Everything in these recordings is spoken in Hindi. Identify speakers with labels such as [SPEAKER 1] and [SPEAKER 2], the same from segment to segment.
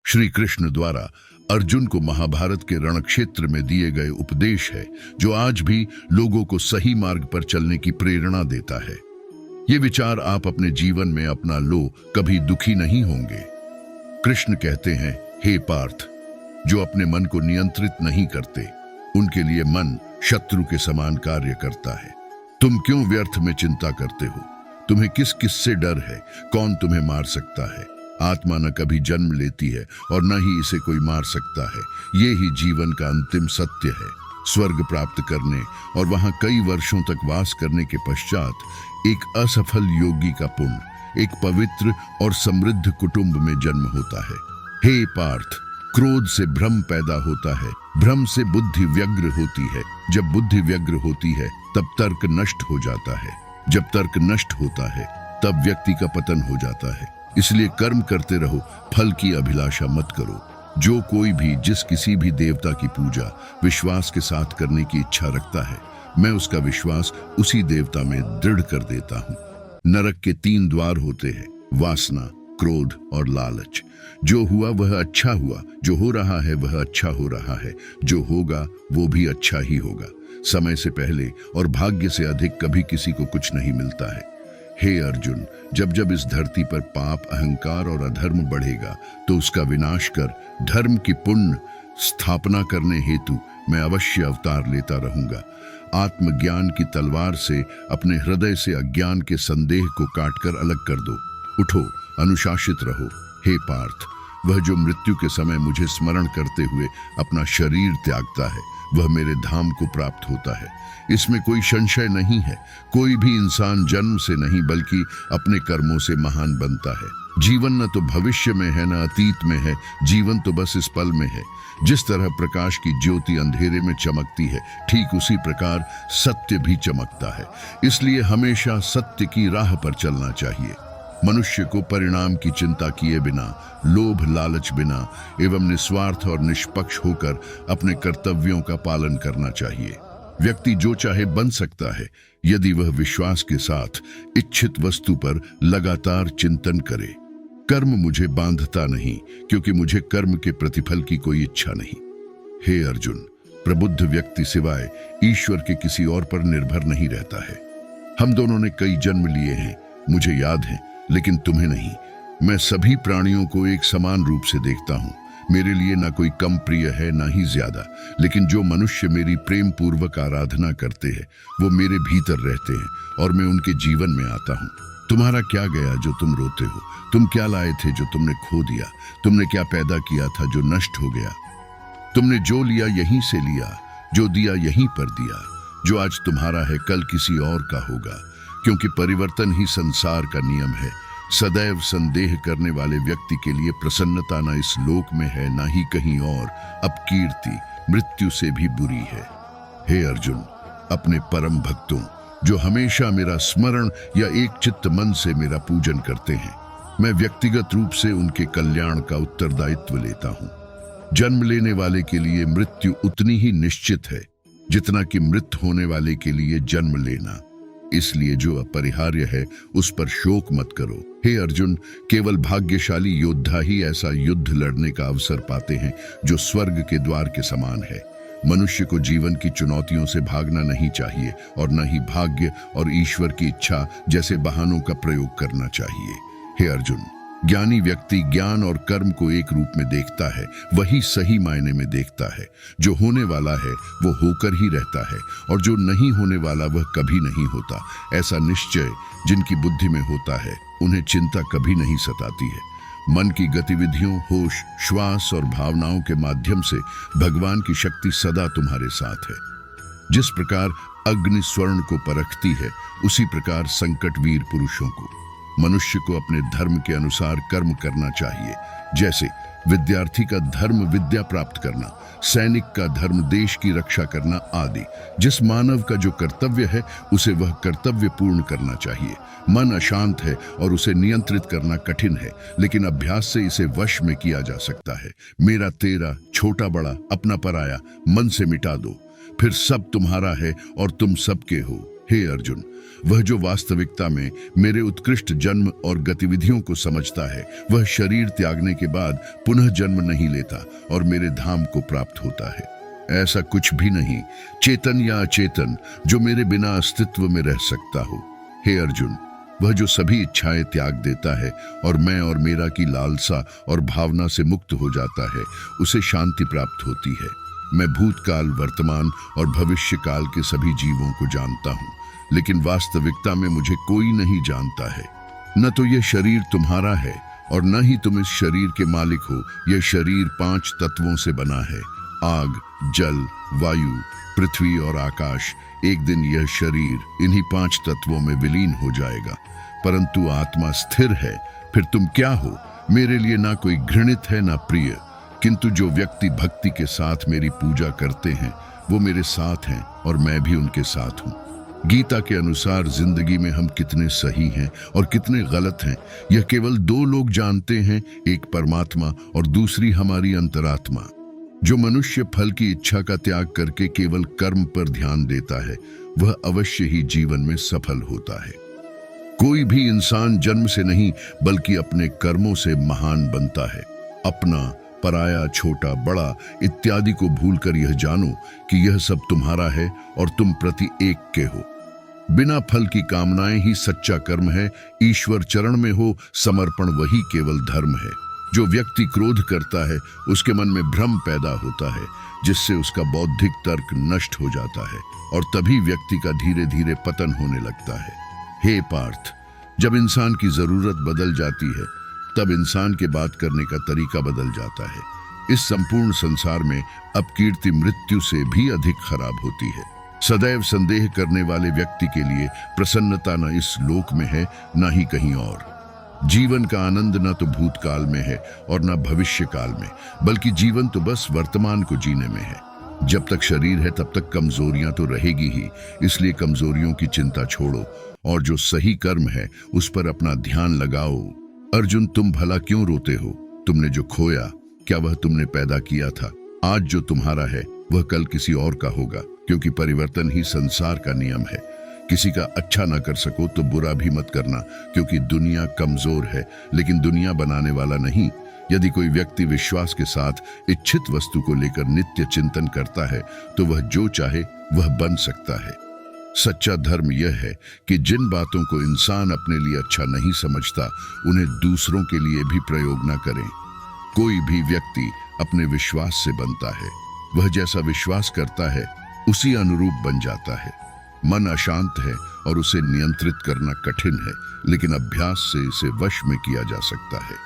[SPEAKER 1] श्री कृष्ण द्वारा अर्जुन को महाभारत के रणक्षेत्र में दिए गए उपदेश है, जो आज भी लोगों को सही मार्ग पर चलने की प्रेरणा देता है। ये विचार आप अपने जीवन में अपना लो, कभी दुखी नहीं होंगे। कृष्ण कहते हैं, हे पार्थ, जो अपने मन को नियंत्रित नहीं करते, उनके लिए मन शत्रु के समान कार्य करता है। तुम क्यों व्यर्थ में चिंता करते हो? तुम्हें किस किस से डर है? कौन तुम्हें मार सकता है? आत्मा न कभी जन्म लेती है और न ही इसे कोई मार सकता है। ये ही जीवन का अंतिम सत्य है। स्वर्ग प्राप्त करने और वहां कई वर्षों तक वास करने के पश्चात एक असफल योगी का पुण्य एक पवित्र और समृद्ध कुटुंब में जन्म होता है। हे पार्थ, क्रोध से भ्रम पैदा होता है, भ्रम से बुद्धि व्यग्र होती है, जब बुद्धि व्यग्र होती है तब तर्क नष्ट हो जाता है, जब तर्क नष्ट होता है तब व्यक्ति का पतन हो जाता है। इसलिए कर्म करते रहो, फल की अभिलाषा मत करो। जो कोई भी जिस किसी भी देवता की पूजा विश्वास के साथ करने की इच्छा रखता है, मैं उसका विश्वास उसी देवता में दृढ़ कर देता हूँ। नरक के 3 द्वार होते हैं, वासना, क्रोध और लालच। जो हुआ वह अच्छा हुआ, जो हो रहा है वह अच्छा हो रहा है, जो होगा वो भी अच्छा ही होगा। समय से पहले और भाग्य से अधिक कभी किसी को कुछ नहीं मिलता है। हे अर्जुन, जब जब इस धरती पर पाप, अहंकार और अधर्म बढ़ेगा तो उसका विनाश कर धर्म की पुण्य स्थापना करने हेतु मैं अवश्य अवतार लेता रहूंगा। आत्मज्ञान की तलवार से अपने हृदय से अज्ञान के संदेह को काटकर अलग कर दो। उठो, अनुशासित रहो। हे पार्थ, वह जो मृत्यु के समय मुझे स्मरण करते हुए अपना शरीर त्यागता है, वह मेरे धाम को प्राप्त होता है। इसमें कोई संशय नहीं है। कोई भी इंसान जन्म से नहीं बल्कि अपने कर्मों से महान बनता है। जीवन न तो भविष्य में है न अतीत में है, जीवन तो बस इस पल में है। जिस तरह प्रकाश की ज्योति अंधेरे में चमकती है, ठीक उसी प्रकार सत्य भी चमकता है। इसलिए हमेशा सत्य की राह पर चलना चाहिए। मनुष्य को परिणाम की चिंता किए बिना, लोभ लालच बिना एवं निस्वार्थ और निष्पक्ष होकर अपने कर्तव्यों का पालन करना चाहिए। व्यक्ति जो चाहे बन सकता है यदि वह विश्वास के साथ इच्छित वस्तु पर लगातार चिंतन करे। कर्म मुझे बांधता नहीं, क्योंकि मुझे कर्म के प्रतिफल की कोई इच्छा नहीं। हे अर्जुन, प्रबुद्ध व्यक्ति सिवाय ईश्वर के किसी और पर निर्भर नहीं रहता है। हम दोनों ने कई जन्म लिए हैं, मुझे याद है, लेकिन तुम्हें नहीं। मैं सभी प्राणियों को एक समान रूप से देखता हूँ। मेरे लिए ना कोई कम प्रिय है ना ही ज्यादा, लेकिन जो मनुष्य मेरी प्रेम पूर्वक आराधना करते हैं वो मेरे भीतर रहते हैं और मैं उनके जीवन में आता हूँ। तुम्हारा क्या गया जो तुम रोते हो? तुम क्या लाए थे जो तुमने खो दिया? तुमने क्या पैदा किया था जो नष्ट हो गया? तुमने जो लिया यहीं से लिया, जो दिया यहीं पर दिया। जो आज तुम्हारा है कल किसी और का होगा, क्योंकि परिवर्तन ही संसार का नियम है। सदैव संदेह करने वाले व्यक्ति के लिए प्रसन्नता न इस लोक में है ना ही कहीं और। अपकीर्ति मृत्यु से भी बुरी है। हे अर्जुन, अपने परम भक्तों जो हमेशा मेरा स्मरण या एक चित्त मन से मेरा पूजन करते हैं, मैं व्यक्तिगत रूप से उनके कल्याण का उत्तरदायित्व लेता हूँ। जन्म लेने वाले के लिए मृत्यु उतनी ही निश्चित है जितना कि मृत होने वाले के लिए जन्म लेना। इसलिए जो अपरिहार्य है उस पर शोक मत करो। हे अर्जुन, केवल भाग्यशाली योद्धा ही ऐसा युद्ध लड़ने का अवसर पाते हैं जो स्वर्ग के द्वार के समान है। मनुष्य को जीवन की चुनौतियों से भागना नहीं चाहिए और न ही भाग्य और ईश्वर की इच्छा जैसे बहानों का प्रयोग करना चाहिए। हे अर्जुन, ज्ञानी व्यक्ति ज्ञान और कर्म को एक रूप में देखता है, वही सही मायने में देखता है। जो होने वाला है वो होकर ही रहता है और जो नहीं होने वाला वह कभी नहीं होता। ऐसा निश्चय जिनकी बुद्धि में होता है उन्हें चिंता कभी नहीं सताती है। मन की गतिविधियों, होश, श्वास और भावनाओं के माध्यम से भगवान की शक्ति सदा तुम्हारे साथ है। जिस प्रकार अग्नि स्वर्ण को परखती है, उसी प्रकार संकट वीर पुरुषों को। मनुष्य को अपने धर्म के अनुसार कर्म करना चाहिए। जैसे विद्यार्थी का धर्म विद्या प्राप्त करना, सैनिक का धर्म देश की रक्षा करना आदि। जिस मानव का जो कर्तव्य है उसे वह कर्तव्य पूर्ण करना चाहिए। मन अशांत है और उसे नियंत्रित करना कठिन है, लेकिन अभ्यास से इसे वश में किया जा सकता है। मेरा तेरा, छोटा बड़ा, अपना पराया मन से मिटा दो, फिर सब तुम्हारा है और तुम सबके हो। हे अर्जुन, वह जो वास्तविकता में मेरे उत्कृष्ट जन्म और गतिविधियों को समझता है, वह शरीर त्यागने के बाद पुनः जन्म नहीं लेता और मेरे धाम को प्राप्त होता है। ऐसा कुछ भी नहीं, चेतन या अचेतन, जो मेरे बिना अस्तित्व में रह सकता हो। हे अर्जुन, वह जो सभी इच्छाएं त्याग देता है और मैं और मेरा की लालसा और भावना से मुक्त हो जाता है, उसे शांति प्राप्त होती है। मैं भूतकाल, वर्तमान और भविष्य काल के सभी जीवों को जानता हूँ, लेकिन वास्तविकता में मुझे कोई नहीं जानता है। न तो यह शरीर तुम्हारा है और न ही तुम इस शरीर के मालिक हो। यह शरीर 5 तत्वों से बना है: आग, जल, वायु, पृथ्वी और आकाश। एक दिन यह शरीर इन्हीं 5 तत्वों में विलीन हो जाएगा, परंतु आत्मा स्थिर है। फिर तुम क्या हो? मेरे लिए ना कोई घृणित है ना प्रिय, किंतु जो व्यक्ति भक्ति के साथ मेरी पूजा करते हैं वो मेरे साथ हैं और मैं भी उनके साथ हूँ। गीता के अनुसार जिंदगी में हम कितने सही हैं और कितने गलत हैं, यह केवल 2 लोग जानते हैं, एक परमात्मा और दूसरी हमारी अंतरात्मा। जो मनुष्य फल की इच्छा का त्याग करके केवल कर्म पर ध्यान देता है, वह अवश्य ही जीवन में सफल होता है। कोई भी इंसान जन्म से नहीं बल्कि अपने कर्मों से महान बनता है। अपना, पराया, छोटा, बड़ा इत्यादि को भूलकर यह जानो कि यह सब तुम्हारा है और तुम प्रति एक के हो। बिना फल की कामनाएं ही सच्चा कर्म है। ईश्वर चरण में हो समर्पण, वही केवल धर्म है। जो व्यक्ति क्रोध करता है उसके मन में भ्रम पैदा होता है, जिससे उसका बौद्धिक तर्क नष्ट हो जाता है और तभी व्यक्ति का धीरे धीरे पतन होने लगता है। हे पार्थ, जब इंसान की जरूरत बदल जाती है तब इंसान के बात करने का तरीका बदल जाता है। इस संपूर्ण संसार में अपकीर्ति मृत्यु से भी अधिक खराब होती है। सदैव संदेह करने वाले व्यक्ति के लिए प्रसन्नता न इस लोक में है न ही कहीं और। जीवन का आनंद न तो भूतकाल में है और न भविष्य काल में, बल्कि जीवन तो बस वर्तमान को जीने में है। जब तक शरीर है तब तक कमजोरियां तो रहेगी ही, इसलिए कमजोरियों की चिंता छोड़ो और जो सही कर्म है उस पर अपना ध्यान लगाओ। अर्जुन, तुम भला क्यों रोते हो? तुमने जो खोया, क्या वह तुमने पैदा किया था? आज जो तुम्हारा है वह कल किसी और का होगा, क्योंकि परिवर्तन ही संसार का नियम है। किसी का अच्छा ना कर सको तो बुरा भी मत करना, क्योंकि दुनिया कमजोर है लेकिन दुनिया बनाने वाला नहीं। यदि कोई व्यक्ति विश्वास के साथ इच्छित वस्तु को लेकर नित्य चिंतन करता है तो वह जो चाहे वह बन सकता है। सच्चा धर्म यह है कि जिन बातों को इंसान अपने लिए अच्छा नहीं समझता उन्हें दूसरों के लिए भी प्रयोग न करें। कोई भी व्यक्ति अपने विश्वास से बनता है। वह जैसा विश्वास करता है उसी अनुरूप बन जाता है। मन अशांत है और उसे नियंत्रित करना कठिन है, लेकिन अभ्यास से इसे वश में किया जा सकता है।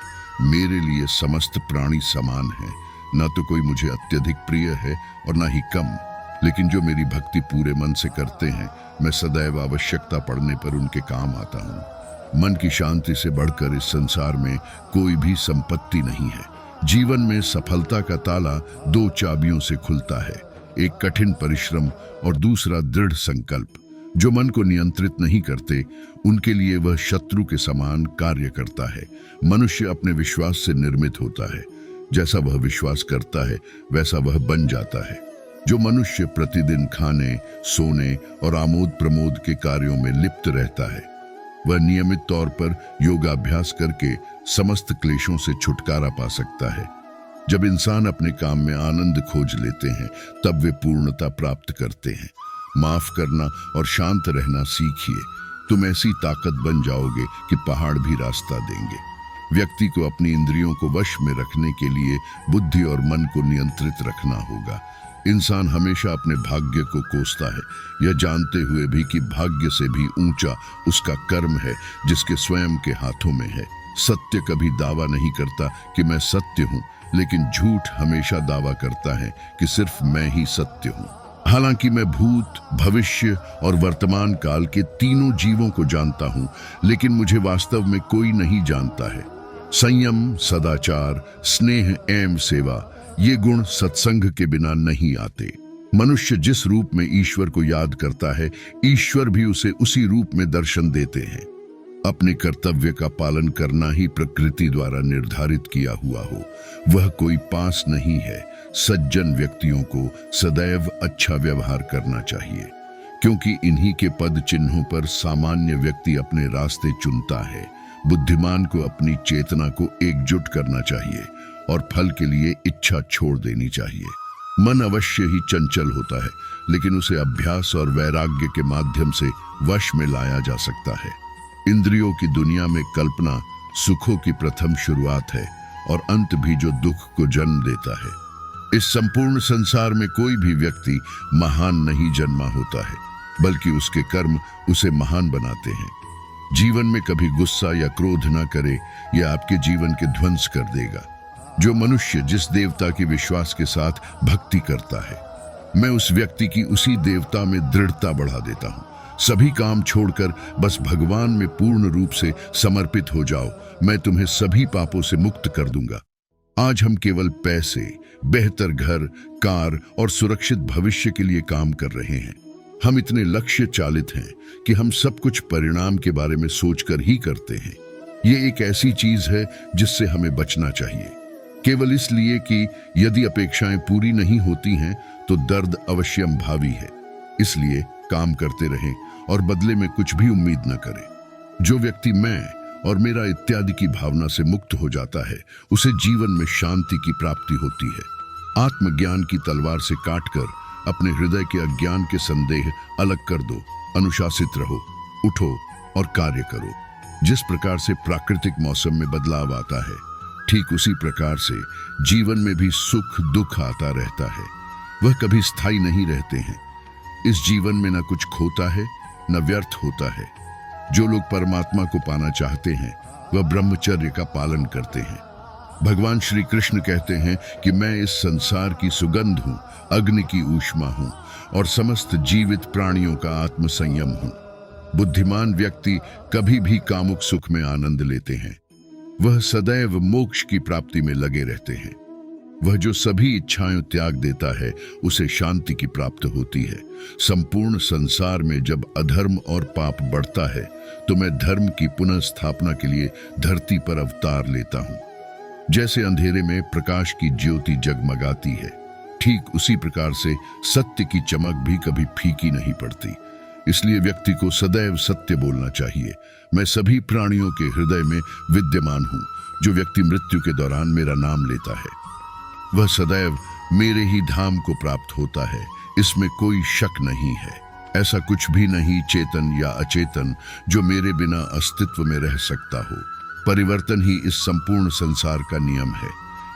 [SPEAKER 1] मेरे लिए समस्त प्राणी समान हैं, न तो कोई मुझे अत्यधिक प्रिय है और न ही कम, लेकिन जो मेरी भक्ति पूरे मन से करते हैं, मैं सदैव आवश्यकता पड़ने पर उनके काम आता हूँ। मन की शांति से बढ़कर इस संसार में कोई भी संपत्ति नहीं है। जीवन में सफलता का ताला 2 चाबियों से खुलता है, एक कठिन परिश्रम और दूसरा दृढ़ संकल्प। जो मन को नियंत्रित नहीं करते उनके लिए वह शत्रु के समान कार्य करता है। मनुष्य अपने विश्वास से निर्मित होता है। जैसा वह विश्वास करता है वैसा वह बन जाता है। जो मनुष्य प्रतिदिन खाने, सोने और आमोद प्रमोद के कार्यों में लिप्त रहता है, वह नियमित तौर पर योगाभ्यास करके समस्त क्लेशों से छुटकारा पा सकता है। जब इंसान अपने काम में आनंद खोज लेते हैं तब वे पूर्णता प्राप्त करते हैं। माफ करना और शांत रहना सीखिए। तुम ऐसी ताकत बन जाओगे कि पहाड़ भी रास्ता देंगे। व्यक्ति को अपनी इंद्रियों को वश में रखने के लिए बुद्धि और मन को नियंत्रित रखना होगा। इंसान हमेशा अपने भाग्य को कोसता है, यह जानते हुए भी कि भाग्य से भी ऊंचा उसका कर्म है जिसके स्वयं के हाथों में है। सत्य कभी दावा नहीं करता कि मैं सत्य हूँ, लेकिन झूठ हमेशा दावा करता है कि सिर्फ मैं ही सत्य हूँ। हालांकि मैं भूत, भविष्य और वर्तमान काल के तीनों जीवों को जानता हूँ, लेकिन मुझे वास्तव में कोई नहीं जानता है। संयम, सदाचार, स्नेह एवं सेवा, ये गुण सत्संग के बिना नहीं आते। मनुष्य जिस रूप में ईश्वर को याद करता है, ईश्वर भी उसे उसी रूप में दर्शन देते हैं। अपने कर्तव्य का पालन करना ही प्रकृति द्वारा निर्धारित किया हुआ हो, वह कोई पास नहीं है। सज्जन व्यक्तियों को सदैव अच्छा व्यवहार करना चाहिए। क्योंकि इन्हीं के पद चिन्हों पर सामान्य व्यक्ति अपने रास्ते चुनता है। बुद्धिमान को अपनी चेतना को एकजुट करना चाहिए और फल के लिए इच्छा छोड़ देनी चाहिए। मन अवश्य ही चंचल होता है, लेकिन उसे अभ्यास और वैराग्य के माध्यम से वश में लाया जा सकता है। इंद्रियों की दुनिया में कल्पना सुखों की प्रथम शुरुआत है और अंत भी जो दुख को जन्म देता है। इस संपूर्ण संसार में कोई भी व्यक्ति महान नहीं जन्मा होता है, बल्कि उसके कर्म उसे महान बनाते हैं। जीवन में कभी गुस्सा या क्रोध न करे, यह आपके जीवन के ध्वंस कर देगा। जो मनुष्य जिस देवता की विश्वास के साथ भक्ति करता है, मैं उस व्यक्ति की उसी देवता में दृढ़ता बढ़ा देता हूँ। सभी काम छोड़कर बस भगवान में पूर्ण रूप से समर्पित हो जाओ, मैं तुम्हें सभी पापों से मुक्त कर दूंगा। आज हम केवल पैसे, बेहतर घर, कार और सुरक्षित भविष्य के लिए काम कर रहे हैं। हम इतने लक्ष्य चालित हैं कि हम सब कुछ परिणाम के बारे में सोचकर ही करते हैं। ये एक ऐसी चीज है जिससे हमें बचना चाहिए, केवल इसलिए कि यदि अपेक्षाएं पूरी नहीं होती हैं तो दर्द अवश्यम भावी है। इसलिए काम करते रहें और बदले में कुछ भी उम्मीद न करें। जो व्यक्ति मैं और मेरा इत्यादि की भावना से मुक्त हो जाता है, उसे जीवन में शांति की प्राप्ति होती है। आत्मज्ञान की तलवार से काटकर अपने हृदय के अज्ञान के संदेह अलग कर दो। अनुशासित रहो, उठो और कार्य करो। जिस प्रकार से प्राकृतिक मौसम में बदलाव आता है, ठीक उसी प्रकार से जीवन में भी सुख दुख आता रहता है। वह कभी स्थायी नहीं रहते हैं। इस जीवन में न कुछ खोता है न व्यर्थ होता है। जो लोग परमात्मा को पाना चाहते हैं, वह ब्रह्मचर्य का पालन करते हैं। भगवान श्री कृष्ण कहते हैं कि मैं इस संसार की सुगंध हूँ, अग्नि की ऊष्मा हूँ और समस्त जीवित प्राणियों का आत्म संयम हूँ। बुद्धिमान व्यक्ति कभी भी कामुक सुख में आनंद लेते हैं। वह सदैव मोक्ष की प्राप्ति में लगे रहते हैं। वह जो सभी इच्छाएं त्याग देता है, उसे शांति की प्राप्त होती है। संपूर्ण संसार में जब अधर्म और पाप बढ़ता है, तो मैं धर्म की पुनः स्थापना के लिए धरती पर अवतार लेता हूँ। जैसे अंधेरे में प्रकाश की ज्योति जगमगाती है, ठीक उसी प्रकार से सत्य की चमक भी कभी फीकी नहीं पड़ती। इसलिए व्यक्ति को सदैव सत्य बोलना चाहिए। मैं सभी प्राणियों के हृदय में विद्यमान हूँ। जो व्यक्ति मृत्यु के दौरान मेरा नाम लेता है, वह सदैव मेरे ही धाम को प्राप्त होता है, इसमें कोई शक नहीं है। ऐसा कुछ भी नहीं, चेतन या अचेतन, जो मेरे बिना अस्तित्व में रह सकता हो। परिवर्तन ही इस संपूर्ण संसार का नियम है।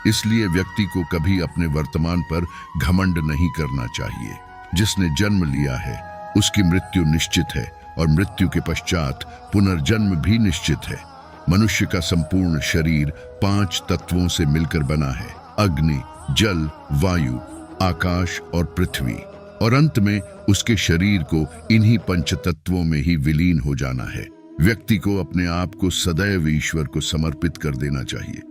[SPEAKER 1] इसलिए व्यक्ति को कभी अपने वर्तमान पर घमंड नहीं करना चाहिए। जिसने जन्म लिया है, उसकी मृत्यु निश्चित है और मृत्यु के पश्चात पुनर्जन्म भी निश्चित है। मनुष्य का संपूर्ण शरीर 5 तत्वों से मिलकर बना है: अग्नि, जल, वायु, आकाश और पृथ्वी। और अंत में उसके शरीर को इन्हीं 5 तत्वों में ही विलीन हो जाना है। व्यक्ति को अपने आप को सदैव ईश्वर को समर्पित कर देना चाहिए,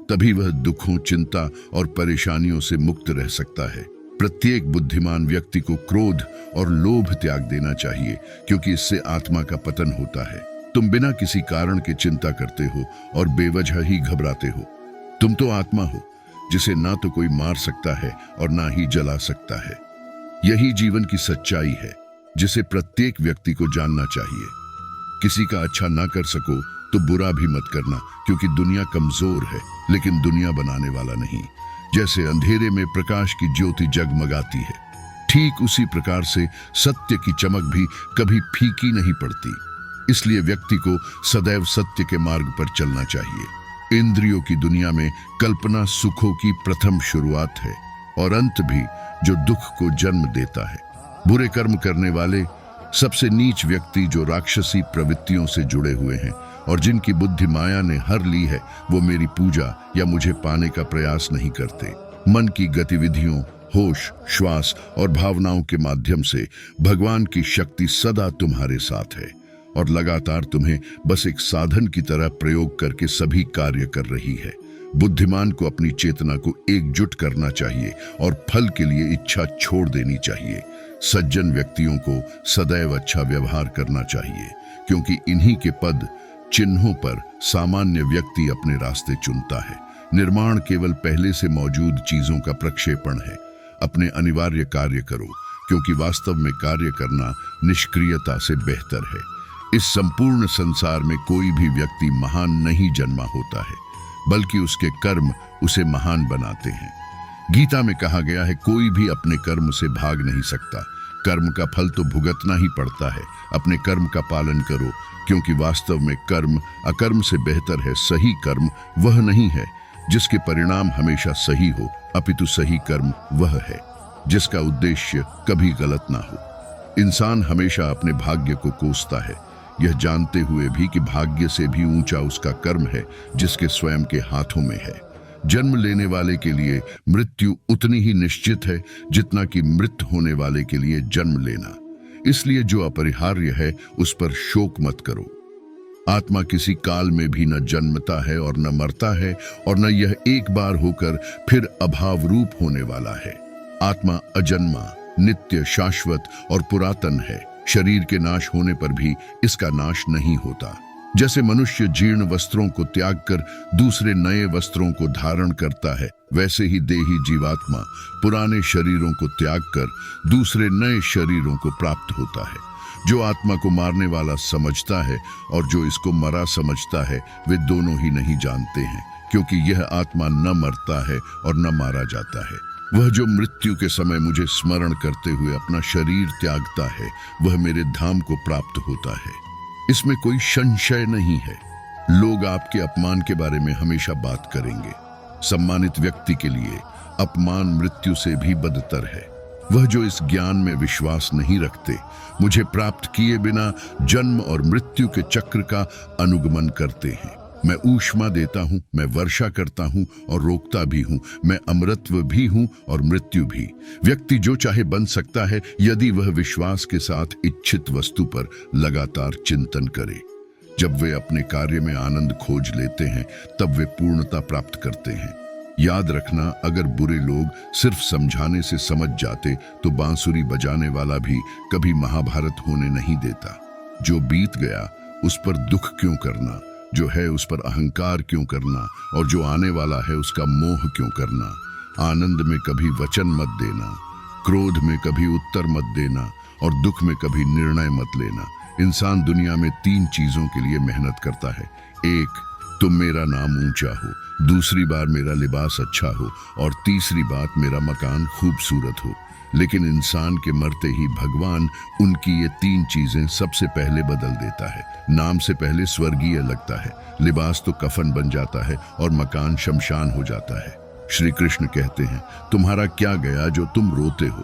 [SPEAKER 1] तभी वह दुखों, चिंता और परेशानियों से मुक्त रह सकता है। प्रत्येक बुद्धिमान व्यक्ति को क्रोध और लोभ त्याग देना चाहिए, क्योंकि इससे आत्मा का पतन होता है। तुम बिना किसी कारण के चिंता करते हो और बेवजह ही घबराते हो। तुम तो आत्मा हो, जिसे ना तो कोई मार सकता है और ना ही जला सकता है। यही जीवन की सच्चाई है, जिसे प्रत्येक व्यक्ति को जानना चाहिए। किसी का अच्छा ना कर सको तो बुरा भी मत करना, क्योंकि दुनिया कमजोर है, लेकिन दुनिया बनाने वाला नहीं। जैसे अंधेरे में प्रकाश की ज्योति जगमगाती है, ठीक उसी प्रकार से सत्य की चमक भी कभी फीकी नहीं पड़ती। इसलिए व्यक्ति को सदैव सत्य के मार्ग पर चलना चाहिए। इंद्रियों की दुनिया में कल्पना सुखों की प्रथम शुरुआत है और अंत भी जो दुख को जन्म देता है। बुरे कर्म करने वाले, सबसे नीच व्यक्ति जो राक्षसी प्रवृत्तियों से जुड़े हुए हैं और जिनकी बुद्धि माया ने हर ली है, वो मेरी पूजा या मुझे पाने का प्रयास नहीं करते। मन की गतिविधियों, होश, श्वास और भावनाओं के माध्यम से भगवान की शक्ति सदा तुम्हारे साथ है और लगातार तुम्हें बस एक साधन की तरह प्रयोग करके सभी कार्य कर रही है। बुद्धिमान को अपनी चेतना को एकजुट करना चाहिए और फल के लिए इच्छा छोड़ देनी चाहिए। सज्जन व्यक्तियों को सदैव अच्छा व्यवहार करना चाहिए, क्योंकि इन्हीं के पद चिन्हों पर सामान्य व्यक्ति अपने रास्ते चुनता है। निर्माण केवल पहले से मौजूद चीजों का प्रक्षेपण है। अपने अनिवार्य कार्य करो, क्योंकि वास्तव में कार्य करना निष्क्रियता से बेहतर है। इस संपूर्ण संसार में कोई भी व्यक्ति महान नहीं जन्मा होता है, बल्कि उसके कर्म उसे महान बनाते हैं। गीता में कहा गया है, कोई भी अपने कर्म से भाग नहीं सकता, कर्म का फल तो भुगतना ही पड़ता है। अपने कर्म का पालन करो, क्योंकि वास्तव में कर्म अकर्म से बेहतर है। सही कर्म वह नहीं है जिसके परिणाम हमेशा सही हो, अपितु सही कर्म वह है जिसका उद्देश्य कभी गलत ना हो। इंसान हमेशा अपने भाग्य को कोसता है, यह जानते हुए भी कि भाग्य से भी ऊंचा उसका कर्म है जिसके स्वयं के हाथों में है। जन्म लेने वाले के लिए मृत्यु उतनी ही निश्चित है जितना कि मृत होने वाले के लिए जन्म लेना। इसलिए जो अपरिहार्य है उस पर शोक मत करो। आत्मा किसी काल में भी न जन्मता है और न मरता है, और न यह एक बार होकर फिर अभाव रूप होने वाला है। आत्मा अजन्मा, नित्य, शाश्वत और पुरातन है। शरीर के नाश होने पर भी इसका नाश नहीं होता। जैसे मनुष्य जीर्ण वस्त्रों को त्याग कर दूसरे नए वस्त्रों को धारण करता है, वैसे ही देही जीवात्मा पुराने शरीरों को त्याग कर दूसरे नए शरीरों को प्राप्त होता है। जो आत्मा को मारने वाला समझता है और जो इसको मरा समझता है, वे दोनों ही नहीं जानते हैं, क्योंकि यह आत्मा न मरता है और न मारा जाता है। वह जो मृत्यु के समय मुझे स्मरण करते हुए अपना शरीर त्यागता है, वह मेरे धाम को प्राप्त होता है। इसमें कोई संशय नहीं है। लोग आपके अपमान के बारे में हमेशा बात करेंगे। सम्मानित व्यक्ति के लिए अपमान मृत्यु से भी बदतर है। वह जो इस ज्ञान में विश्वास नहीं रखते, मुझे प्राप्त किए बिना जन्म और मृत्यु के चक्र का अनुगमन करते हैं। मैं ऊष्मा देता हूं, मैं वर्षा करता हूं और रोकता भी हूं, मैं अमरत्व भी हूं और मृत्यु भी। व्यक्ति जो चाहे बन सकता है यदि वह विश्वास के साथ इच्छित वस्तु पर लगातार चिंतन करे। जब वे अपने कार्य में आनंद खोज लेते हैं, तब वे पूर्णता प्राप्त करते हैं। याद रखना, अगर बुरे लोग सिर्फ समझाने से समझ जाते तो बांसुरी बजाने वाला भी कभी महाभारत होने नहीं देता। जो बीत गया उस पर दुख क्यों करना, जो है उस पर अहंकार क्यों करना, और जो आने वाला है उसका मोह क्यों करना। आनंद में कभी वचन मत देना, क्रोध में कभी उत्तर मत देना और दुख में कभी निर्णय मत लेना। इंसान दुनिया में 3 चीजों के लिए मेहनत करता है। 1, तुम मेरा नाम ऊंचा हो, दूसरी बार मेरा लिबास अच्छा हो और तीसरी बात मेरा मकान खूबसूरत हो। लेकिन इंसान के मरते ही भगवान उनकी ये 3 चीजें सबसे पहले बदल देता है। नाम से पहले स्वर्गीय लगता है, लिबास तो कफन बन जाता है और मकान शमशान हो जाता है। श्री कृष्ण कहते हैं, तुम्हारा क्या गया जो तुम रोते हो?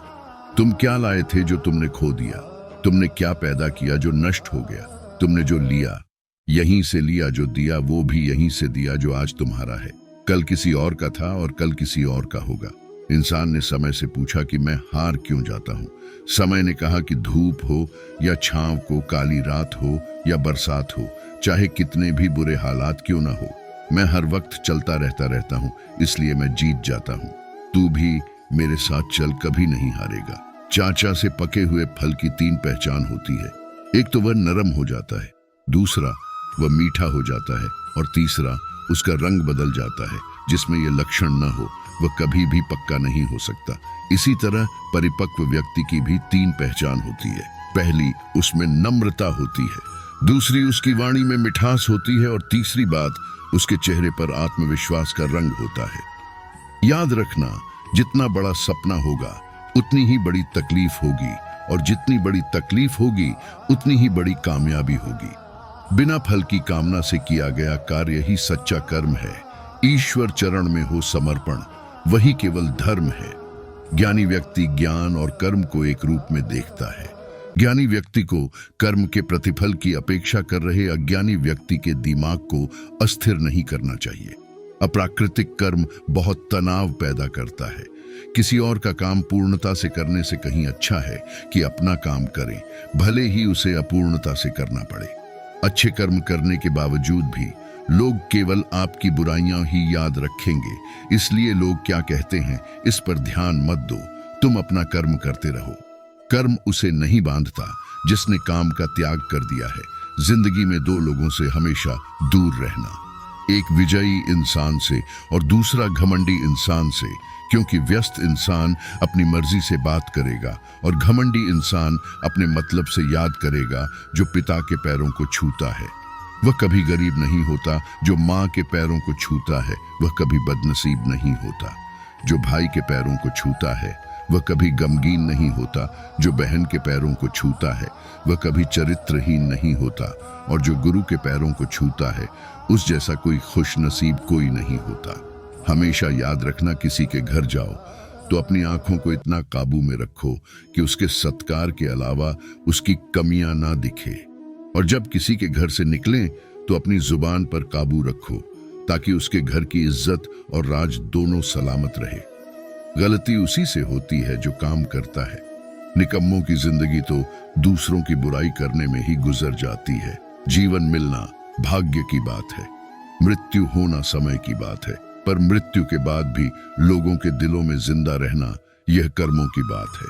[SPEAKER 1] तुम क्या लाए थे जो तुमने खो दिया? तुमने क्या पैदा किया जो नष्ट हो गया? तुमने जो लिया यहीं से लिया, जो दिया वो भी यहीं से दिया जो आज तुम्हारा है। कल किसी और का था और कल किसी और का होगा। इंसान ने समय से पूछा कि मैं हार क्यों जाता हूँ? समय ने कहा कि धूप हो या छांव को, काली रात हो या बरसात हो, चाहे कितने भी बुरे हालात क्यों ना हो, मैं हर वक्त चलता रहता हूँ, इसलिए मैं जीत जाता हूँ। तू भी मेरे साथ चल, कभी नहीं हारेगा। चाचा से पके हुए फल की 3 पहचान होती है। एक तो वह नरम हो जाता है, दूसरा वह मीठा हो जाता है और तीसरा उसका रंग बदल जाता है। जिसमें यह लक्षण न हो वह कभी भी पक्का नहीं हो सकता। इसी तरह परिपक्व व्यक्ति की भी 3 पहचान होती है। पहली, उसमें नम्रता होती है, दूसरी उसकी वाणी में मिठास होती है और तीसरी बात, उसके चेहरे पर आत्मविश्वास का रंग होता है। याद रखना, जितना बड़ा सपना होगा उतनी ही बड़ी तकलीफ होगी, और जितनी बड़ी तकलीफ होगी उतनी ही बड़ी कामयाबी होगी। बिना फल की कामना से किया गया कार्य ही सच्चा कर्म है। ईश्वर चरण में हो समर्पण, वही केवल धर्म है। ज्ञानी व्यक्ति ज्ञान और कर्म को एक रूप में देखता है। ज्ञानी व्यक्ति को कर्म के प्रतिफल की अपेक्षा कर रहे अज्ञानी व्यक्ति के दिमाग को अस्थिर नहीं करना चाहिए। अप्राकृतिक कर्म बहुत तनाव पैदा करता है। किसी और का काम पूर्णता से करने से कहीं अच्छा है कि अपना काम करें, भले ही उसे अपूर्णता से करना पड़े। अच्छे कर्म करने के बावजूद भी लोग केवल आपकी बुराइयां ही याद रखेंगे। इसलिए लोग क्या कहते हैं, इस पर ध्यान मत दो, तुम अपना कर्म करते रहो। कर्म उसे नहीं बांधता जिसने काम का त्याग कर दिया है। जिंदगी में 2 लोगों से हमेशा दूर रहना, एक विजयी इंसान से और दूसरा घमंडी इंसान से, क्योंकि व्यस्त इंसान अपनी मर्जी से बात करेगा और घमंडी इंसान अपने मतलब से याद करेगा। जो पिता के पैरों को छूता है वह कभी गरीब नहीं होता, जो माँ के पैरों को छूता है वह कभी बदनसीब नहीं होता, जो भाई के पैरों को छूता है वह कभी गमगीन नहीं होता, जो बहन के पैरों को छूता है वह कभी चरित्रहीन नहीं होता, और जो गुरु के पैरों को छूता है उस जैसा कोई खुशनसीब कोई नहीं होता। हमेशा याद रखना, किसी के घर जाओ तो अपनी आंखों को इतना काबू में रखो कि उसके सत्कार के अलावा उसकी कमियां ना दिखे, और जब किसी के घर से निकलें तो अपनी जुबान पर काबू रखो ताकि उसके घर की इज्जत और राज दोनों सलामत रहे। गलती उसी से होती है जो काम करता है। निकम्मों की जिंदगी तो दूसरों की बुराई करने में ही गुजर जाती है। जीवन मिलना भाग्य की बात है, मृत्यु होना समय की बात है, पर मृत्यु के बाद भी लोगों के दिलों में जिंदा रहना यह कर्मों की बात है।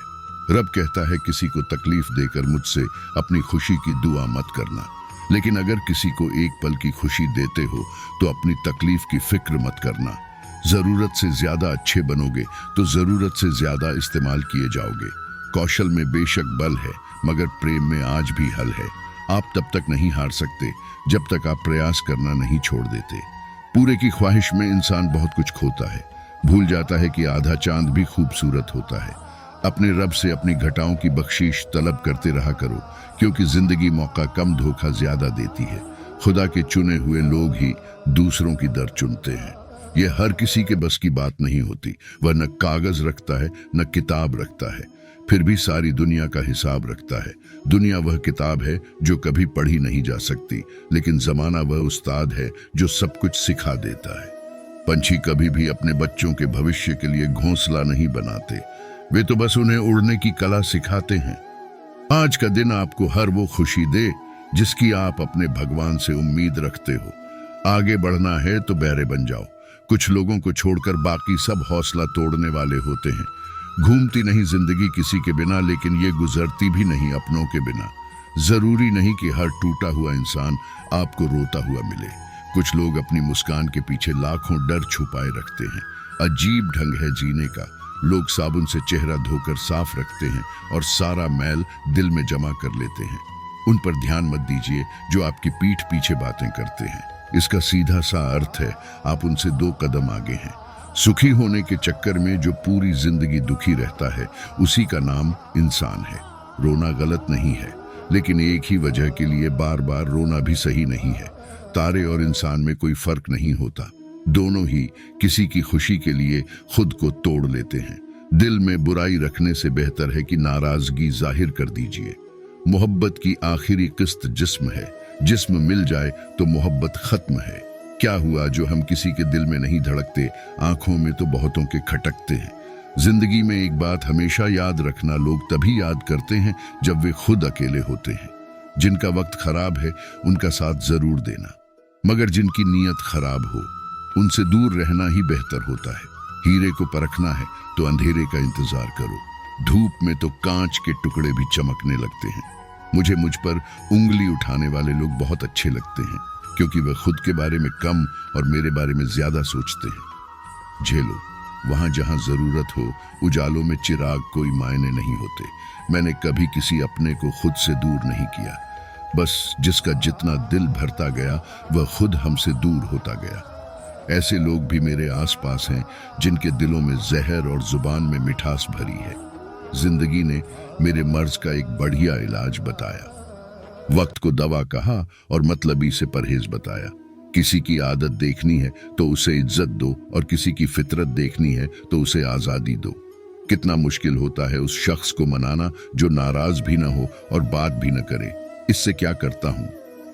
[SPEAKER 1] रब कहता है किसी को तकलीफ देकर मुझसे अपनी खुशी की दुआ मत करना, लेकिन अगर किसी को एक पल की खुशी देते हो तो अपनी तकलीफ की फिक्र मत करना। जरूरत से ज्यादा अच्छे बनोगे तो जरूरत से ज्यादा इस्तेमाल किए जाओगे। कौशल में बेशक बल है, मगर प्रेम में आज भी हल है। आप तब तक नहीं हार सकते जब तक आप प्रयास करना नहीं छोड़ देते। पूरे की ख्वाहिश में इंसान बहुत कुछ खोता है, भूल जाता है कि आधा चांद भी खूबसूरत होता है। अपने रब से अपनी घटाओं की बख्शीश तलब करते रहा करो, क्योंकि जिंदगी मौका कम धोखा ज्यादा देती है। खुदा के चुने हुए लोग ही दूसरों की दर चुनते हैं। यह हर किसी के बस की बात नहीं होती। वह न कागज रखता है न किताब रखता है, फिर भी सारी दुनिया का हिसाब रखता है। दुनिया वह किताब है जो कभी पढ़ी नहीं जा सकती, लेकिन जमाना वह उस्ताद है जो सब कुछ सिखा देता है। पंछी कभी भी अपने बच्चों के भविष्य के लिए घोंसला नहीं बनाते, वे तो बस उन्हें उड़ने की कला सिखाते हैं। आज का दिन आपको हर वो खुशी दे जिसकी आप अपने भगवान से उम्मीद रखते हो। आगे बढ़ना है तो बहरे बन जाओ। कुछ लोगों को छोड़कर बाकी सब हौसला तोड़ने वाले होते हैं। घूमती नहीं जिंदगी किसी के बिना, लेकिन ये गुजरती भी नहीं अपनों के बिना। जरूरी नहीं कि हर टूटा हुआ इंसान आपको रोता हुआ मिले। कुछ लोग अपनी मुस्कान के पीछे लाखों डर छुपाए रखते हैं। अजीब ढंग है जीने का। लोग साबुन से चेहरा धोकर साफ रखते हैं और सारा मैल दिल में जमा कर लेते हैं। उन पर ध्यान मत दीजिए जो आपकी पीठ पीछे बातें करते हैं। इसका सीधा सा अर्थ है आप उनसे 2 कदम आगे हैं। सुखी होने के चक्कर में जो पूरी जिंदगी दुखी रहता है, उसी का नाम इंसान है। रोना गलत नहीं है, लेकिन एक ही वजह के लिए बार बार रोना भी सही नहीं है। तारे और इंसान में कोई फर्क नहीं होता, दोनों ही किसी की खुशी के लिए खुद को तोड़ लेते हैं। दिल में बुराई रखने से बेहतर है कि नाराजगी जाहिर कर दीजिए। मोहब्बत की आखिरी किस्त जिस्म है, जिस्म मिल जाए तो मोहब्बत खत्म है। क्या हुआ जो हम किसी के दिल में नहीं धड़कते, आंखों में तो बहुतों के खटकते हैं। जिंदगी में एक बात हमेशा याद रखना, लोग तभी याद करते हैं जब वे खुद अकेले होते हैं। जिनका वक्त खराब है उनका साथ जरूर देना, मगर जिनकी नीयत खराब हो उनसे दूर रहना ही बेहतर होता है। हीरे को परखना है तो अंधेरे का इंतजार करो। धूप में तो कांच के टुकड़े भी चमकने लगते हैं। मुझे मुझ पर उंगली उठाने वाले लोग बहुत अच्छे लगते हैं, क्योंकि वह खुद के बारे में कम और मेरे बारे में ज्यादा सोचते हैं। झेलो, वहां जहां जरूरत हो उजालों में चिराग कोई मायने नहीं होते। मैंने कभी किसी अपने को खुद से दूर नहीं किया, बस जिसका जितना दिल भरता गया वह खुद हमसे दूर होता गया। ऐसे लोग भी मेरे आसपास हैं जिनके दिलों में जहर और जुबान में मिठास भरी है। जिंदगी ने मेरे मर्ज का एक बढ़िया इलाज बताया। वक्त को दवा कहा और मतलबी से परहेज बताया। किसी की आदत देखनी है तो उसे इज्जत दो, और किसी की फितरत देखनी है तो उसे आजादी दो। कितना मुश्किल होता है उस शख्स को मनाना जो नाराज भी ना हो और बात भी न करे। इससे क्या करता हूँ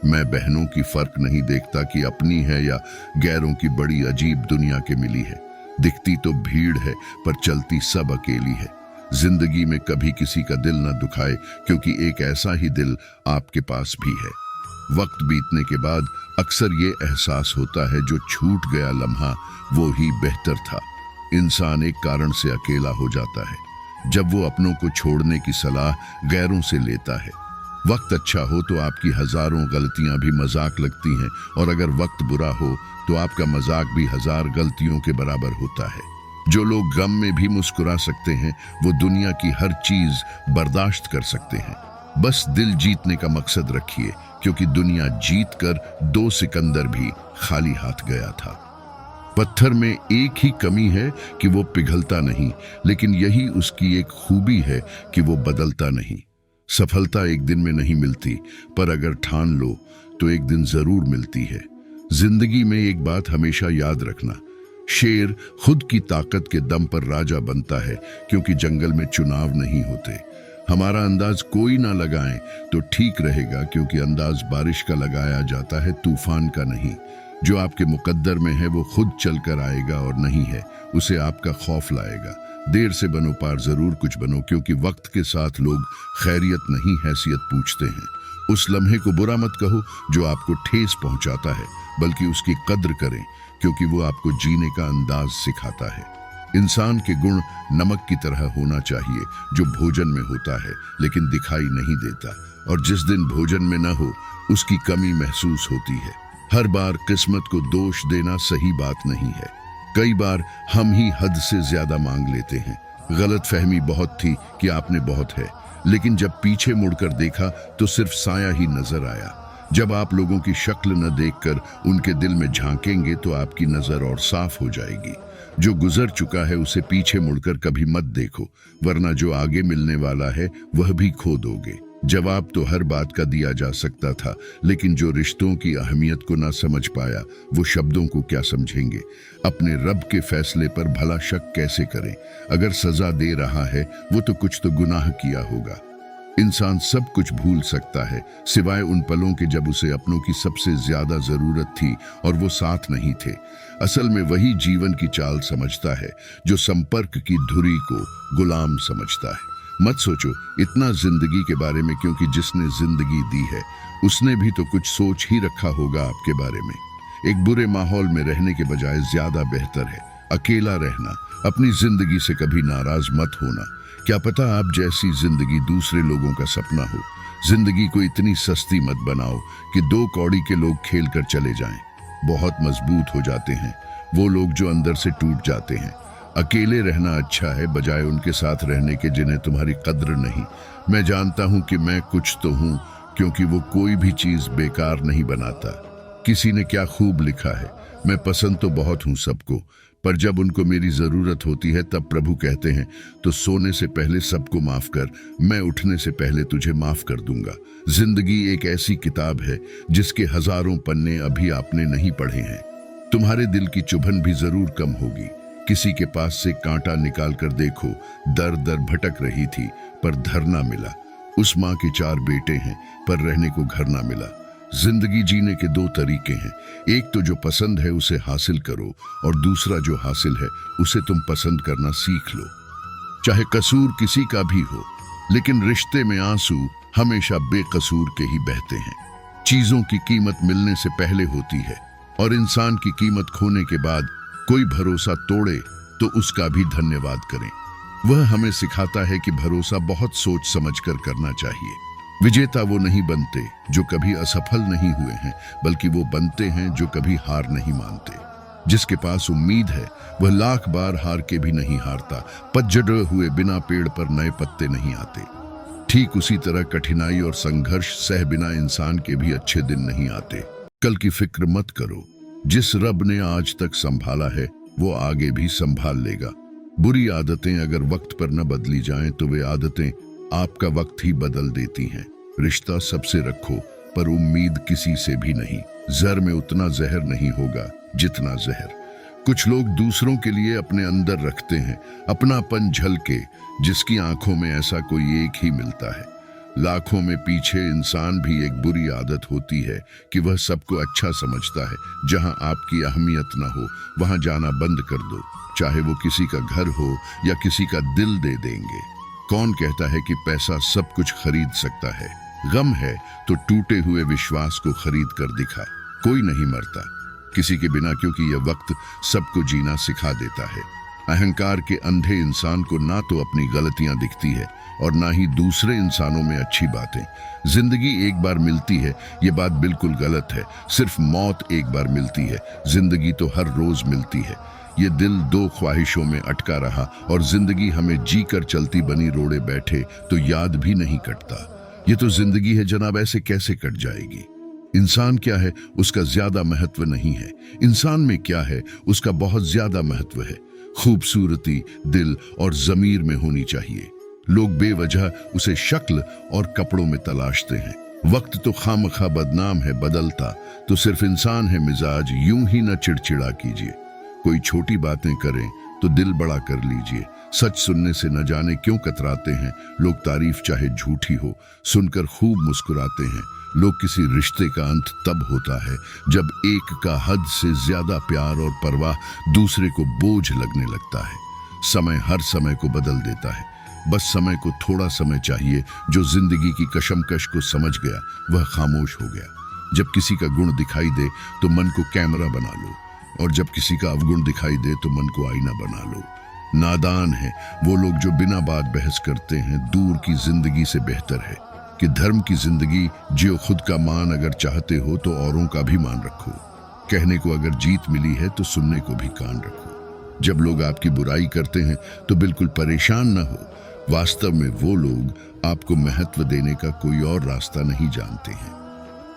[SPEAKER 1] मैं, बहनों की फर्क नहीं देखता कि अपनी है या गैरों की। बड़ी अजीब दुनिया के मिली है, दिखती तो भीड़ है पर चलती सब अकेली है। जिंदगी में कभी किसी का दिल न दुखाए, क्योंकि एक ऐसा ही दिल आपके पास भी है। वक्त बीतने के बाद अक्सर ये एहसास होता है जो छूट गया लम्हा वो ही बेहतर था। इंसान एक कारण से अकेला हो जाता है, जब वो अपनों को छोड़ने की सलाह गैरों से लेता है। वक्त अच्छा हो तो आपकी हजारों गलतियां भी मजाक लगती हैं, और अगर वक्त बुरा हो तो आपका मजाक भी 1000 गलतियों के बराबर होता है। जो लोग गम में भी मुस्कुरा सकते हैं वो दुनिया की हर चीज बर्दाश्त कर सकते हैं। बस दिल जीतने का मकसद रखिए, क्योंकि दुनिया जीत कर 2 सिकंदर भी खाली हाथ गया था। पत्थर में एक ही कमी है कि वो पिघलता नहीं, लेकिन यही उसकी एक खूबी है कि वो बदलता नहीं। सफलता एक दिन में नहीं मिलती, पर अगर ठान लो तो एक दिन जरूर मिलती है। जिंदगी में एक बात हमेशा याद रखना, शेर खुद की ताकत के दम पर राजा बनता है, क्योंकि जंगल में चुनाव नहीं होते। हमारा अंदाज कोई ना लगाएं तो ठीक रहेगा, क्योंकि अंदाज बारिश का लगाया जाता है, तूफान का नहीं। जो आपके मुकद्दर में है वो खुद चलकर आएगा, और नहीं है उसे आपका खौफ लाएगा। देर से बनो पार जरूर कुछ बनो, क्योंकि वक्त के साथ लोग खैरियत नहीं हैसियत पूछते हैं। उस लम्हे को बुरा मत कहो जो आपको ठेस पहुंचाता है, बल्कि उसकी कद्र करें, क्योंकि वो आपको जीने का अंदाज सिखाता है। इंसान के गुण नमक की तरह होना चाहिए, जो भोजन में होता है लेकिन दिखाई नहीं देता, और जिस दिन भोजन में न हो उसकी कमी महसूस होती है। हर बार किस्मत को दोष देना सही बात नहीं है। कई बार हम ही हद से ज्यादा मांग लेते हैं। गलतफहमी बहुत थी कि आपने बहुत है, लेकिन जब पीछे मुड़कर देखा तो सिर्फ साया ही नजर आया। जब आप लोगों की शक्ल न देखकर उनके दिल में झांकेंगे तो आपकी नजर और साफ हो जाएगी। जो गुजर चुका है उसे पीछे मुड़कर कभी मत देखो, वरना जो आगे मिलने वाला है वह भी खो दोगे। जवाब तो हर बात का दिया जा सकता था, लेकिन जो रिश्तों की अहमियत को ना समझ पाया वो शब्दों को क्या समझेंगे। अपने रब के फैसले पर भला शक कैसे करें? अगर सजा दे रहा है वो तो कुछ तो गुनाह किया होगा। इंसान सब कुछ भूल सकता है, सिवाय उन पलों के जब उसे अपनों की सबसे ज्यादा जरूरत थी और वो साथ नहीं थे। असल में वही जीवन की चाल समझता है जो संपर्क की धुरी को गुलाम समझता है। मत सोचो इतना जिंदगी के बारे में, क्योंकि जिसने जिंदगी दी है उसने भी तो कुछ सोच ही रखा होगा आपके बारे में। एक बुरे माहौल में रहने के बजाय ज्यादा बेहतर है अकेला रहना। अपनी जिंदगी से कभी नाराज मत होना, क्या पता आप जैसी जिंदगी दूसरे लोगों का सपना हो। जिंदगी को इतनी सस्ती मत बनाओ कि 2 कौड़ी के लोग खेल कर चले जाएं। बहुत मजबूत हो जाते हैं वो लोग जो अंदर से टूट जाते हैं। अकेले रहना अच्छा है बजाय उनके साथ रहने के जिन्हें तुम्हारी कद्र नहीं। मैं जानता हूं कि मैं कुछ तो हूं, क्योंकि वो कोई भी चीज बेकार नहीं बनाता। किसी ने क्या खूब लिखा है, मैं पसंद तो बहुत हूं सबको, पर जब उनको मेरी जरूरत होती है तब प्रभु कहते हैं तो सोने से पहले सबको माफ कर, मैं उठने से पहले तुझे माफ कर दूंगा। जिंदगी एक ऐसी किताब है जिसके हजारों पन्ने अभी आपने नहीं पढ़े हैं। तुम्हारे दिल की चुभन भी जरूर कम होगी। किसी के पास से कांटा निकाल कर देखो, दर दर भटक रही थी पर धरना मिला। उस माँ के 4 बेटे हैं पर रहने को घर ना मिला। जिंदगी जीने के 2 तरीके हैं, एक तो जो पसंद है उसे हासिल करो, और दूसरा जो हासिल है उसे तुम पसंद करना सीख लो। चाहे कसूर किसी का भी हो, लेकिन रिश्ते में आंसू हमेशा बेकसूर के ही बहते हैं। चीजों की कीमत मिलने से पहले होती है, और इंसान की कीमत खोने के बाद कोई भरोसा तोड़े तो उसका भी धन्यवाद करें। वह हमें सिखाता है कि भरोसा बहुत सोच समझ कर करना चाहिए। विजेता वो नहीं बनते जो कभी असफल नहीं हुए हैं, बल्कि वो बनते हैं जो कभी हार नहीं मानते। जिसके पास उम्मीद है वह लाख बार हार के भी नहीं हारता। पतझड़ हुए बिना पेड़ पर नए पत्ते नहीं आते। ठीक उसी तरह कठिनाई और संघर्ष सह बिना इंसान के भी अच्छे दिन नहीं आते। कल की फिक्र मत करो, जिस रब ने आज तक संभाला है वो आगे भी संभाल लेगा। बुरी आदतें अगर वक्त पर न बदली जाएं तो वे आदतें आपका वक्त ही बदल देती हैं। रिश्ता सबसे रखो पर उम्मीद किसी से भी नहीं। जहर में उतना जहर नहीं होगा जितना जहर कुछ लोग दूसरों के लिए अपने अंदर रखते हैं, अपनापन झलके, जिसकी आंखों में ऐसा कोई एक ही मिलता है। लाखों में पीछे इंसान भी एक बुरी आदत होती है कि वह सबको अच्छा समझता है। जहां आपकी अहमियत न हो वहां जाना बंद कर दो, चाहे वो किसी का घर हो या किसी का दिल दे देंगे। कौन कहता है कि पैसा सब कुछ खरीद सकता है? गम है तो टूटे हुए विश्वास को खरीद कर दिखा। कोई नहीं मरता किसी के बिना, क्योंकि यह वक्त सबको जीना सिखा देता है। अहंकार के अंधे इंसान को ना तो अपनी गलतियां दिखती है और ना ही दूसरे इंसानों में अच्छी बातें। जिंदगी एक बार मिलती है, ये बात बिल्कुल गलत है। सिर्फ मौत एक बार मिलती है, जिंदगी तो हर रोज मिलती है। ये दिल दो ख्वाहिशों में अटका रहा और जिंदगी हमें जी कर चलती बनी रोड़े बैठे तो याद भी नहीं कटता। ये तो जिंदगी है जनाब, ऐसे कैसे कट जाएगी। इंसान क्या है उसका ज्यादा महत्व नहीं है, इंसान में क्या है उसका बहुत ज्यादा महत्व है। खूबसूरती दिल और जमीर में होनी चाहिए। लोग बेवजह उसे शक्ल और कपड़ों में तलाशते हैं। वक्त तो खामखा बदनाम है बदलता, तो सिर्फ इंसान है मिजाज, यूं ही न चिड़चिड़ा कीजिए। कोई छोटी बातें करें तो दिल बड़ा कर लीजिए। सच सुनने से न जाने क्यों कतराते हैं लोग, तारीफ चाहे झूठी हो सुनकर खूब मुस्कुराते हैं लोग। किसी रिश्ते का अंत तब होता है जब एक का हद से ज्यादा प्यार और परवाह दूसरे को बोझ लगने लगता है। समय हर समय को बदल देता है, बस समय को थोड़ा समय चाहिए। जो जिंदगी की कशमकश को समझ गया वह खामोश हो गया। जब किसी का गुण दिखाई दे तो मन को कैमरा बना लो, और जब किसी का अवगुण दिखाई दे तो मन को आईना बना लो। नादान है वो लोग जो बिना बात बहस करते हैं। दूर की जिंदगी से बेहतर है कि धर्म की जिंदगी जियो। खुद का मान अगर चाहते हो तो औरों का भी मान रखो। कहने को अगर जीत मिली है तो सुनने को भी कान रखो। जब लोग आपकी बुराई करते हैं तो बिल्कुल परेशान न हो। वास्तव में वो लोग आपको महत्व देने का कोई और रास्ता नहीं जानते हैं।